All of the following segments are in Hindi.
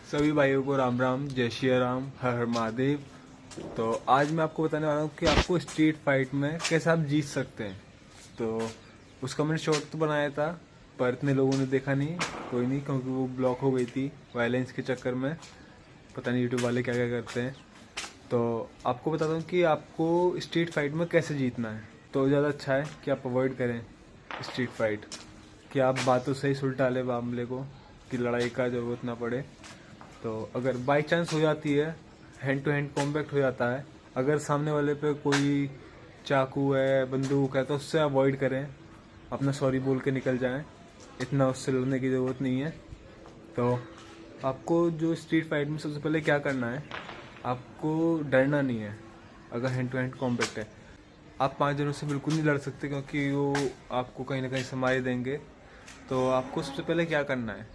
सभी भाइयों को राम राम, जय श्री राम, हर हर महादेव। तो आज मैं आपको बताने वाला हूँ कि आपको स्ट्रीट फाइट में कैसे आप जीत सकते हैं। तो उसका मैंने शॉर्ट तो बनाया था, पर इतने लोगों ने देखा नहीं। कोई नहीं, क्योंकि वो ब्लॉक हो गई थी वायलेंस के चक्कर में। पता नहीं यूट्यूब वाले क्या क्या करते हैं। तो आपको बताता हूँ कि आपको स्ट्रीट फाइट में कैसे जीतना है। तो ज़्यादा अच्छा है कि आप अवॉइड करें स्ट्रीट फाइट, कि आप बातों से ही सुलटा ले मामले को, कि लड़ाई का ज़रूरत ना पड़े। तो अगर बाई चांस हो जाती है, हैंड टू हैंड कॉम्बैक्ट हो जाता है, अगर सामने वाले पे कोई चाकू है, बंदूक है, तो उससे अवॉइड करें, अपना सॉरी बोल के निकल जाएं। इतना उससे लड़ने की ज़रूरत नहीं है। तो आपको जो स्ट्रीट फाइट में सबसे पहले क्या करना है, आपको डरना नहीं है। अगर हैंड टू हैंड कॉम्बैक्ट है, आप 5 जनों से बिल्कुल नहीं लड़ सकते, क्योंकि वो आपको कहीं ना कहीं से मार देंगे। तो आपको सबसे पहले क्या करना है,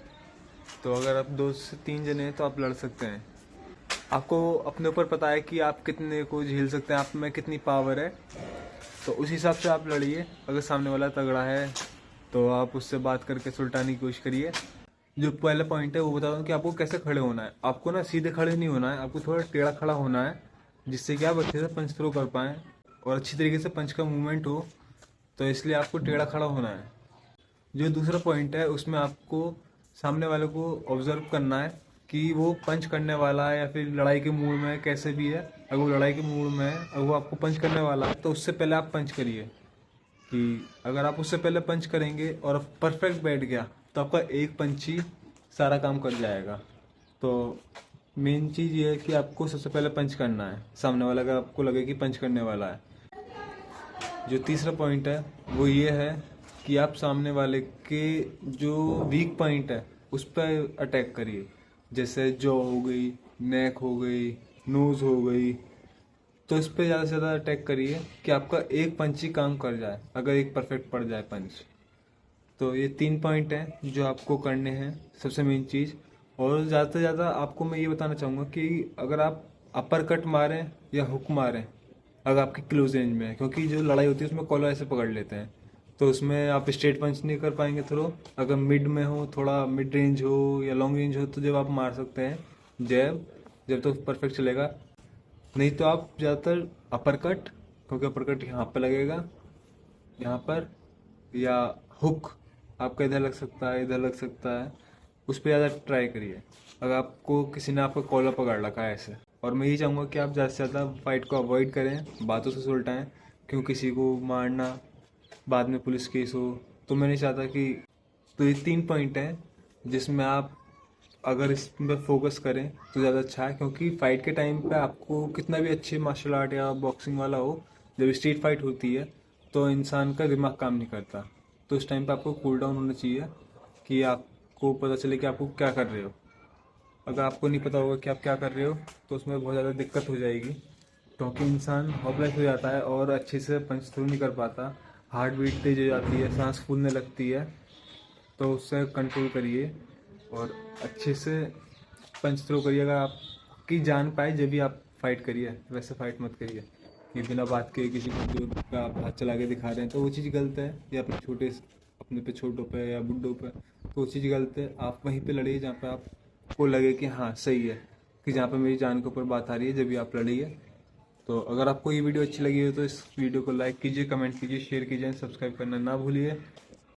तो अगर आप 2 से 3 जने हैं तो आप लड़ सकते हैं। आपको अपने ऊपर पता है कि आप कितने को झेल सकते हैं, आप में कितनी पावर है, तो उस हिसाब से आप लड़िए। अगर सामने वाला तगड़ा है तो आप उससे बात करके सुलटाने की कोशिश करिए। जो पहला पॉइंट है वो बता दूँ कि आपको कैसे खड़े होना है। आपको ना सीधे खड़े नहीं होना है, आपको थोड़ा टेढ़ा खड़ा होना है, जिससे कि आप अच्छे से पंच थ्रो कर पाएँ और अच्छी तरीके से पंच का मूवमेंट हो। तो इसलिए आपको टेढ़ा खड़ा होना है। जो दूसरा पॉइंट है उसमें आपको सामने वाले को ऑब्जर्व करना है कि वो पंच करने वाला है या फिर लड़ाई के मूड में है, कैसे भी है। अगर वो लड़ाई के मूड में है, अगर वो आपको पंच करने वाला है, तो उससे पहले आप पंच करिए। कि अगर आप उससे पहले पंच करेंगे और परफेक्ट बैठ गया, तो आपका एक पंच ही सारा काम कर जाएगा। तो मेन चीज़ ये है कि आपको सबसे पहले पंच करना है, सामने वाला अगर आपको लगे कि पंच करने वाला है। जो तीसरा पॉइंट है वो ये है कि आप सामने वाले के जो वीक पॉइंट है उस पर अटैक करिए। जैसे जॉ हो गई, नेक हो गई, नोज हो गई, तो इस पर ज़्यादा से ज़्यादा अटैक करिए कि आपका एक पंच ही काम कर जाए, अगर एक परफेक्ट पड़ जाए पंच। तो ये 3 पॉइंट हैं जो आपको करने हैं, सबसे मेन चीज़। और ज़्यादा से ज़्यादा आपको मैं ये बताना चाहूँगा कि अगर आप अपर कट मारें या हुक मारें, अगर आपकी क्लोज रेंज में है, क्योंकि जो लड़ाई होती है उसमें कॉलर ऐसे पकड़ लेते हैं, तो उसमें आप स्ट्रेट पंच नहीं कर पाएंगे थ्रो। अगर मिड में हो, थोड़ा मिड रेंज हो या लॉन्ग रेंज हो, तो जब आप मार सकते हैं जैब, जब तो परफेक्ट चलेगा। नहीं तो आप ज़्यादातर अपर कट, क्योंकि अपर कट यहाँ पर लगेगा, यहाँ पर, या हुक आपका इधर लग सकता है, इधर लग सकता है, उस पर ज़्यादा ट्राई करिए। अगर आपको किसी ने आपका कॉलर पकड़ रखा है ऐसे। और मैं यही चाहूँगा कि आप ज़्यादा से ज़्यादा फाइट को अवॉइड करें, बातों से सुलटाएं, क्यों किसी को मारना, बाद में पुलिस केस हो, तो मैं नहीं चाहता कि। तो ये 3 पॉइंट हैं जिसमें आप अगर इस पर फोकस करें तो ज़्यादा अच्छा है। क्योंकि फाइट के टाइम पे आपको कितना भी अच्छे मार्शल आर्ट या बॉक्सिंग वाला हो, जब स्ट्रीट फाइट होती है तो इंसान का दिमाग काम नहीं करता। तो उस टाइम पे आपको कूल डाउन होना चाहिए, कि आपको पता चले कि आपको क्या कर रहे हो। अगर आपको नहीं पता होगा कि आप क्या कर रहे हो, तो उसमें बहुत ज़्यादा दिक्कत हो जाएगी, क्योंकि इंसान होपलेस हो जाता है और अच्छे से पंच थ्रू नहीं कर पाता। हार्ट बीट तेज हो जाती है, सांस फूलने लगती है। तो उससे कंट्रोल करिए और अच्छे से पंच थ्रो करिए। अगर आपकी जान पाए जब भी आप फाइट करिए, वैसे फाइट मत करिए कि बिना बात के किसी को जो का आप हाथ चला के दिखा रहे हैं, तो वो चीज़ गलत है। या अपने पे छोटों पे या बुड्ढों पे, तो वो चीज़ गलत है। आप वहीं पे लड़िए जहाँ पे आपको लगे कि हाँ सही है, कि जहाँ पे मेरी जान के ऊपर बात आ रही है, जब भी आप लड़िए। तो अगर आपको ये वीडियो अच्छी लगी हो तो इस वीडियो को लाइक कीजिए, कमेंट कीजिए, शेयर कीजिए, सब्सक्राइब करना ना भूलिए।